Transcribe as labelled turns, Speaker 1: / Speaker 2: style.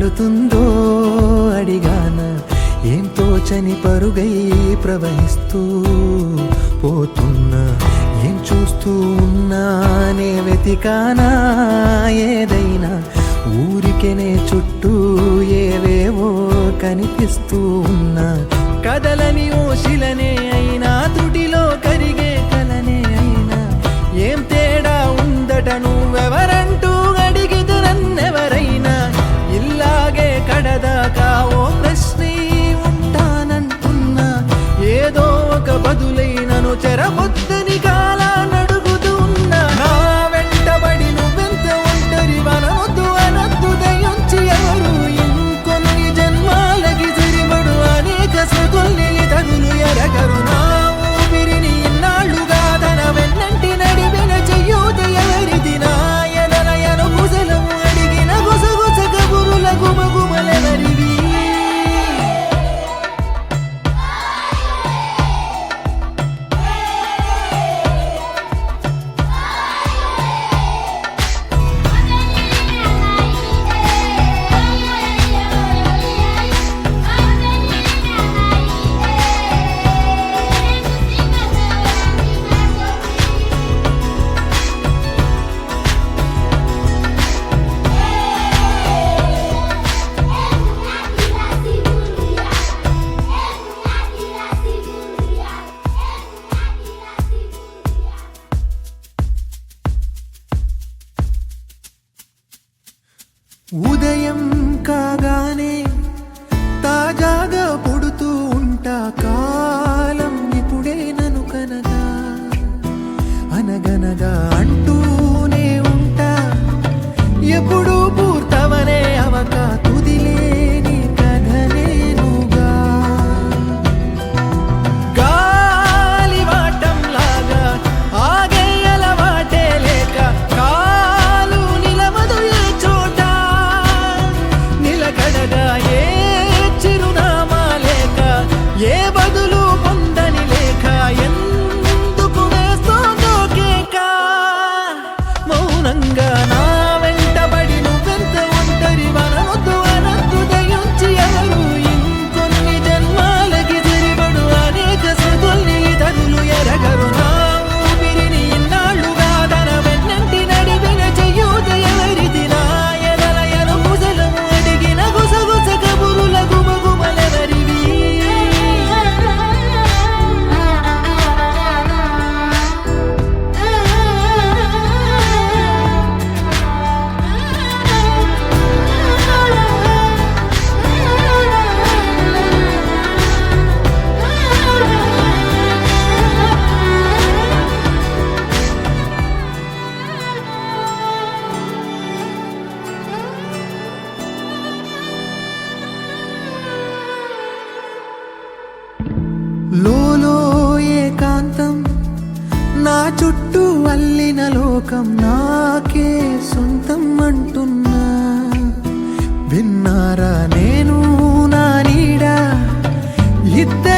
Speaker 1: పడుతుందో అడిగాన, ఏం తోచని పరుగై ప్రవహిస్తూ పోతున్నా, ఏం చూస్తూ ఉన్నానే వెతికానా ఏదైనా, ఊరికెనే చుట్టూ ఏవేవో కనిపిస్తూ ఉన్నా, కదలని ఓశిలనే అయినా త్రుటిలో కరిగే కలనే అయినా, ఏం తేడా ఉందట నువ్వెవరంటూ అడిగిదు నన్నెవరైనా, ఇల్లాగే కడదాకా ఓ ప్రశ్నే ఉంటానంటున్నా, ఏదో ఒక బదులైనను చెరబొద్దని కాలానడుగుతూ ఉన్నా, నా వెంటబడి నువ్వెంత ఒంటరి వనవద్దు అనద్దు దయించి ఎవరు, ఇంకొన్ని జన్మాలకి సరిపడు అనేక స్మృతుల్ని తగులు ఎరగరు, నా ఊపిరిని ఇన్నాళ్ళుగా తన వెన్నంటి నడిపిన చెయ్యూత ఎవరిది, నా ఎదలయను కుశలము అడిగిన గుసగుస కబురుల గుమగుమలెవరివి. ఉదయం కాగానే తాజాగా పుడుతూ ఉంటా, కాలం ఇప్పుడే నన్ను కనగా అనగనగా అంటూనే ఉంటా, ఎప్పుడూ పూర్తవనే అవక తుదిలేని కథనేనుగా, గాలివాటంలాగా ఆగే అలవాటే లేక కాలు నిలవదు ఏ చోట, నిలకడగా ఏ చిరునామా లేక ఏ బదులు పొందని లేక, ఎందుకు వేస్తోందో కేక, మౌనంగా నా వెంటబడి నువ్వెంత ఒంటరి వనవద్దు అనద్దు దయించి ఎవరు, ఇంకొన్ని జన్మాలకి సరిపడు అనేక స్మృతుల్ని తగులు ఎరగరు, నా ఊపిరిని ఇన్నాళ్ళుగా తన వెన్నంటి నడిపిన చెయ్యూత ఎవరిది, నా ఎదలయను కుశలము అడిగిన గుసగుస కబురుల గుమగుమలెవరివి. లోలో ఏకాంతం, నా చుట్టూ అల్లిన లోకం నాకే సొంతం అంటున్నా, విన్నారా నేను నా నీడ ఇద్దరు